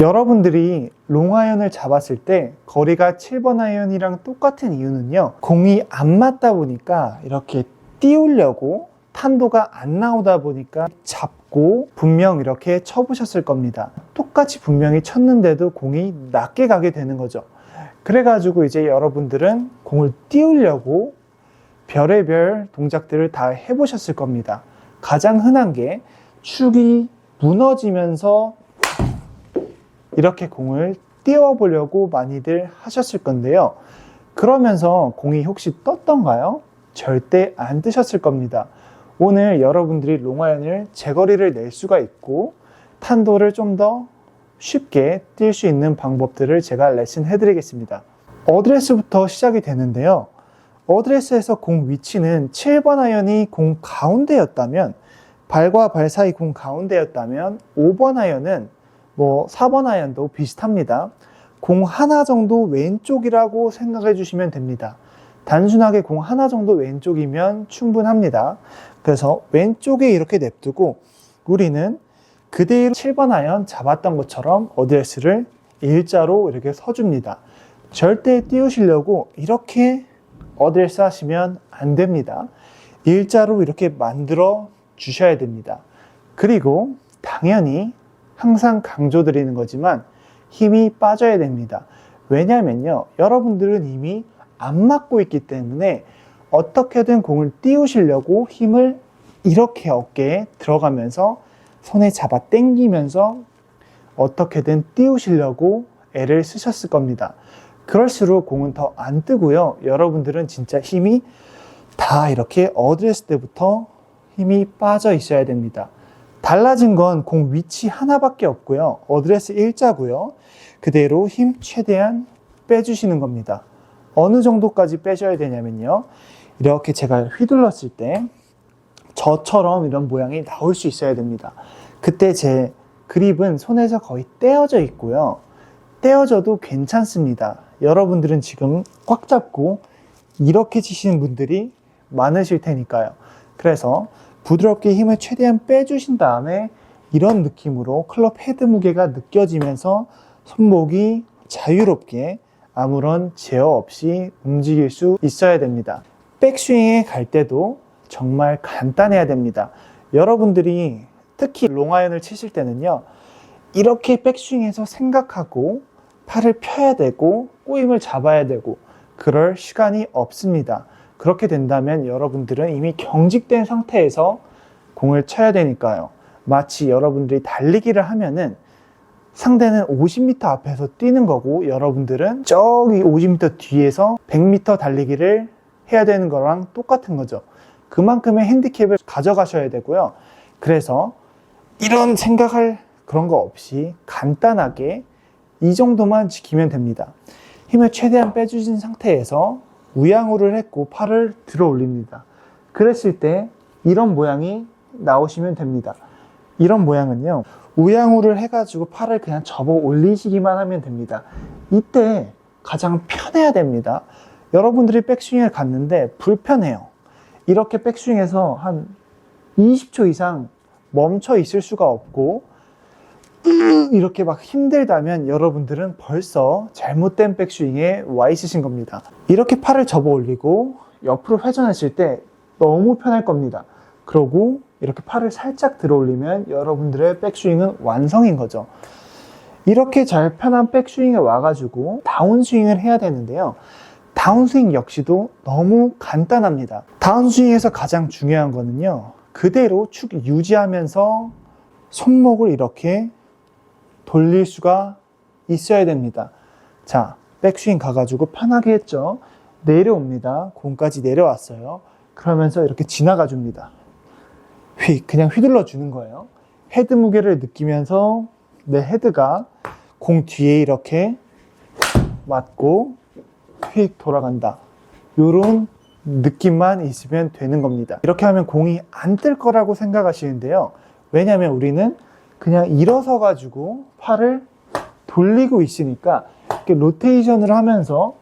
여러분들이 롱아이언을 잡았을 때 거리가 7번 아이언이랑 똑같은 이유는요, 공이 안 맞다 보니까 이렇게 띄우려고 탄도가 안 나오다 보니까 잡고 분명 이렇게 쳐보셨을 겁니다. 똑같이 분명히 쳤는데도 공이 낮게 가게 되는 거죠. 그래가지고 이제 여러분들은 공을 띄우려고 별의별 동작들을 다 해보셨을 겁니다. 가장 흔한 게 축이 무너지면서 이렇게 공을 띄워보려고 많이들 하셨을 건데요. 그러면서 공이 혹시 떴던가요? 절대 안 뜨셨을 겁니다. 오늘 여러분들이 롱아이언을 제거리를 낼 수가 있고 탄도를 좀 더 쉽게 뛸 수 있는 방법들을 제가 레슨 해드리겠습니다. 어드레스부터 시작이 되는데요. 어드레스에서 공 위치는 7번 아이언이 공 가운데였다면, 발과 발 사이 공 가운데였다면 5번 아이언은 4번 아이언도 비슷합니다. 공 하나 정도 왼쪽이라고 생각해 주시면 됩니다. 단순하게 공 하나 정도 왼쪽이면 충분합니다. 그래서 왼쪽에 이렇게 냅두고 우리는 그대로 7번 아이언 잡았던 것처럼 어드레스를 일자로 이렇게 서줍니다. 절대 띄우시려고 이렇게 어드레스 하시면 안 됩니다. 일자로 이렇게 만들어 주셔야 됩니다. 그리고 당연히 항상 강조드리는 거지만 힘이 빠져야 됩니다. 왜냐면요, 여러분들은 이미 안 맞고 있기 때문에 어떻게든 공을 띄우시려고 힘을 이렇게 어깨에 들어가면서 손에 잡아 당기면서 어떻게든 띄우시려고 애를 쓰셨을 겁니다. 그럴수록 공은 더 안 뜨고요. 여러분들은 진짜 힘이 다 이렇게 어드레스 때부터 힘이 빠져 있어야 됩니다. 달라진 건 공 위치 하나밖에 없고요. 어드레스 일자고요. 그대로 힘 최대한 빼주시는 겁니다. 어느 정도까지 빼셔야 되냐면요, 이렇게 제가 휘둘렀을 때 저처럼 이런 모양이 나올 수 있어야 됩니다. 그때 제 그립은 손에서 거의 떼어져 있고요. 떼어져도 괜찮습니다. 여러분들은 지금 꽉 잡고 이렇게 치시는 분들이 많으실 테니까요. 그래서 부드럽게 힘을 최대한 빼주신 다음에 이런 느낌으로 클럽 헤드 무게가 느껴지면서 손목이 자유롭게 아무런 제어 없이 움직일 수 있어야 됩니다. 백스윙에 갈 때도 정말 간단해야 됩니다. 여러분들이 특히 롱아이언을 치실 때는요, 이렇게 백스윙에서 생각하고 팔을 펴야 되고 꼬임을 잡아야 되고 그럴 시간이 없습니다. 그렇게 된다면 여러분들은 이미 경직된 상태에서 공을 쳐야 되니까요. 마치 여러분들이 달리기를 하면은 상대는 50m 앞에서 뛰는 거고 여러분들은 저기 50m 뒤에서 100m 달리기를 해야 되는 거랑 똑같은 거죠. 그만큼의 핸디캡을 가져가셔야 되고요. 그래서 이런 생각할 그런 거 없이 간단하게 이 정도만 지키면 됩니다. 힘을 최대한 빼주신 상태에서 우양우를 했고 팔을 들어 올립니다. 그랬을 때 이런 모양이 나오시면 됩니다. 이런 모양은요, 우양우를 해가지고 팔을 그냥 접어 올리시기만 하면 됩니다. 이때 가장 편해야 됩니다. 여러분들이 백스윙을 갔는데 불편해요. 이렇게 백스윙에서 한 20초 이상 멈춰 있을 수가 없고 이렇게 막 힘들다면 여러분들은 벌써 잘못된 백스윙에 와 있으신 겁니다. 이렇게 팔을 접어 올리고 옆으로 회전했을 때 너무 편할 겁니다. 그러고 이렇게 팔을 살짝 들어 올리면 여러분들의 백스윙은 완성인 거죠. 이렇게 잘 편한 백스윙에 와가지고 다운스윙을 해야 되는데요. 다운스윙 역시도 너무 간단합니다. 다운스윙에서 가장 중요한 거는요, 그대로 축 유지하면서 손목을 이렇게 돌릴 수가 있어야 됩니다. 자, 백스윙 가가지고 편하게 했죠. 내려옵니다. 공까지 내려왔어요. 그러면서 이렇게 지나가 줍니다. 그냥 휘둘러 주는 거예요. 헤드 무게를 느끼면서 내 헤드가 공 뒤에 이렇게 맞고 휙 돌아간다. 이런 느낌만 있으면 되는 겁니다. 이렇게 하면 공이 안 뜰 거라고 생각하시는데요. 왜냐하면 우리는 그냥 일어서 가지고 팔을 돌리고 있으니까 이렇게 로테이션을 하면서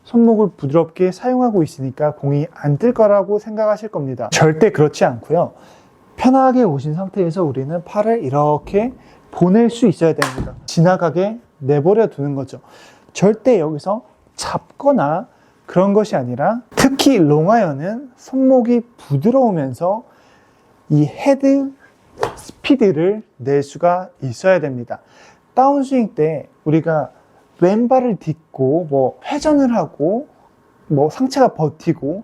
손목을 부드럽게 사용하고 있으니까 공이 안 뜰 거라고 생각하실 겁니다. 절대 그렇지 않고요. 편하게 오신 상태에서 우리는 팔을 이렇게 보낼 수 있어야 됩니다. 지나가게 내버려 두는 거죠. 절대 여기서 잡거나 그런 것이 아니라, 특히 롱아이언은 손목이 부드러우면서 이 헤드 스피드를 낼 수가 있어야 됩니다. 다운스윙 때 우리가 왼발을 딛고 뭐 회전을 하고 뭐 상체가 버티고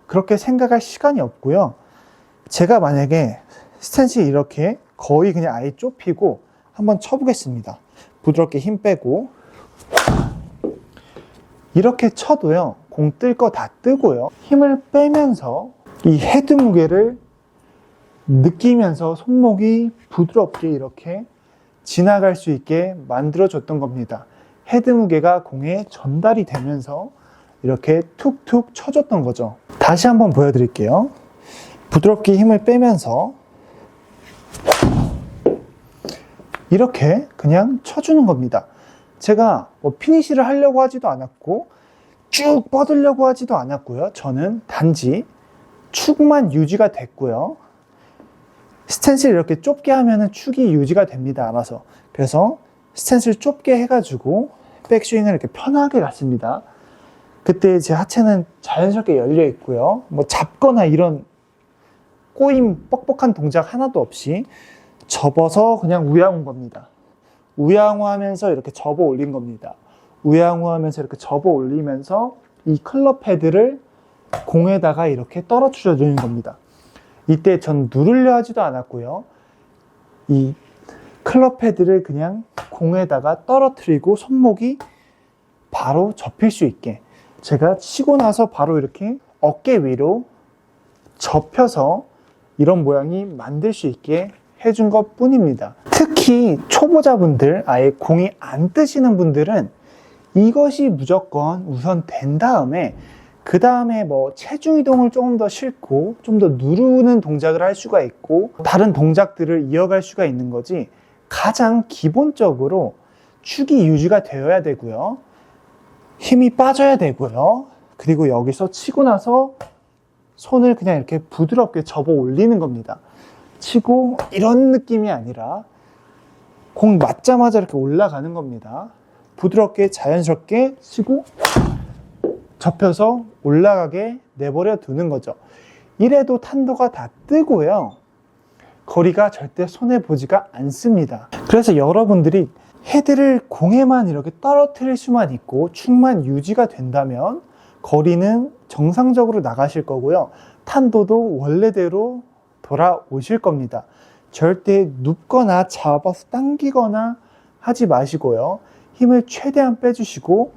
그렇게 생각할 시간이 없고요. 제가 만약에 스탠스 이렇게 거의 그냥 아예 좁히고 한번 쳐보겠습니다. 부드럽게 힘 빼고 이렇게 쳐도요, 공 뜰 거 다 뜨고요, 힘을 빼면서 이 헤드 무게를 느끼면서 손목이 부드럽게 이렇게 지나갈 수 있게 만들어줬던 겁니다. 헤드 무게가 공에 전달이 되면서 이렇게 툭툭 쳐줬던 거죠. 다시 한번 보여드릴게요. 부드럽게 힘을 빼면서 이렇게 그냥 쳐주는 겁니다. 제가 뭐 피니시를 하려고 하지도 않았고 쭉 뻗으려고 하지도 않았고요. 저는 단지 축만 유지가 됐고요. 스탠스를 이렇게 좁게 하면 축이 유지가 됩니다, 알아서. 그래서 스탠스를 좁게 해가지고 백스윙을 이렇게 편하게 갔습니다. 그때 제 하체는 자연스럽게 열려 있고요. 뭐 잡거나 이런 꼬임 뻑뻑한 동작 하나도 없이 접어서 그냥 우양우 겁니다. 우양우 하면서 이렇게 접어 올린 겁니다. 우양우 하면서 이렇게 접어 올리면서 이 클럽 헤드를 공에다가 이렇게 떨어뜨려 주는 겁니다. 이때 전 누르려 하지도 않았고요. 이 클럽 헤드를 그냥 공에다가 떨어뜨리고 손목이 바로 접힐 수 있게, 제가 치고 나서 바로 이렇게 어깨 위로 접혀서 이런 모양이 만들 수 있게 해준 것 뿐입니다. 특히 초보자분들, 아예 공이 안 뜨시는 분들은 이것이 무조건 우선 된 다음에 그 다음에 뭐 체중 이동을 조금 더 싣고 좀 더 누르는 동작을 할 수가 있고 다른 동작들을 이어갈 수가 있는 거지, 가장 기본적으로 축이 유지가 되어야 되고요, 힘이 빠져야 되고요, 그리고 여기서 치고 나서 손을 그냥 이렇게 부드럽게 접어 올리는 겁니다. 치고 이런 느낌이 아니라 공 맞자마자 이렇게 올라가는 겁니다. 부드럽게 자연스럽게 치고 접혀서 올라가게 내버려 두는 거죠. 이래도 탄도가 다 뜨고요, 거리가 절대 손해보지가 않습니다. 그래서 여러분들이 헤드를 공에만 이렇게 떨어뜨릴 수만 있고 축만 유지가 된다면 거리는 정상적으로 나가실 거고요, 탄도도 원래대로 돌아오실 겁니다. 절대 눕거나 잡아서 당기거나 하지 마시고요, 힘을 최대한 빼주시고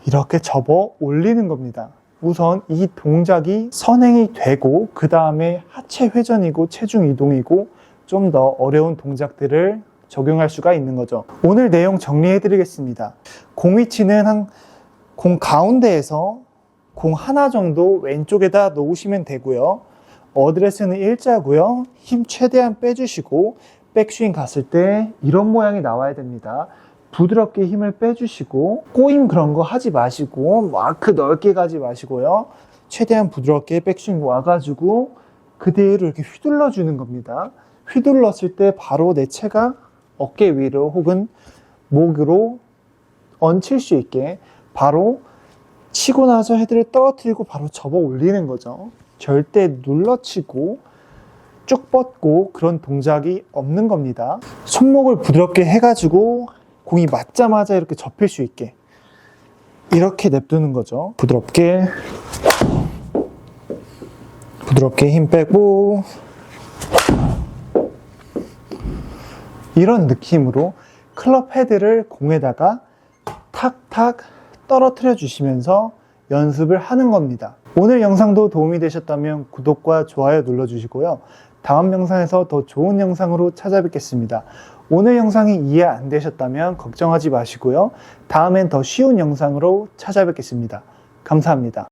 이렇게 접어 올리는 겁니다. 우선 이 동작이 선행이 되고 그 다음에 하체 회전이고 체중 이동이고 좀 더 어려운 동작들을 적용할 수가 있는 거죠. 오늘 내용 정리해 드리겠습니다. 공 위치는 공 가운데에서 공 하나 정도 왼쪽에다 놓으시면 되고요, 어드레스는 일자고요, 힘 최대한 빼주시고 백스윙 갔을 때 이런 모양이 나와야 됩니다. 부드럽게 힘을 빼주시고 꼬임 그런 거 하지 마시고 마크 넓게 가지 마시고요, 최대한 부드럽게 백스윙 와가지고 그대로 이렇게 휘둘러 주는 겁니다. 휘둘렀을 때 바로 내 체가 어깨 위로 혹은 목으로 얹힐 수 있게 바로 치고 나서 헤드를 떨어뜨리고 바로 접어 올리는 거죠. 절대 눌러치고 쭉 뻗고 그런 동작이 없는 겁니다. 손목을 부드럽게 해가지고 공이 맞자마자 이렇게 접힐 수 있게 이렇게 냅두는 거죠. 부드럽게 힘 빼고 이런 느낌으로 클럽 헤드를 공에다가 탁탁 떨어뜨려 주시면서 연습을 하는 겁니다. 오늘 영상도 도움이 되셨다면 구독과 좋아요 눌러주시고요, 다음 영상에서 더 좋은 영상으로 찾아뵙겠습니다. 오늘 영상이 이해 안 되셨다면 걱정하지 마시고요, 다음엔 더 쉬운 영상으로 찾아뵙겠습니다. 감사합니다.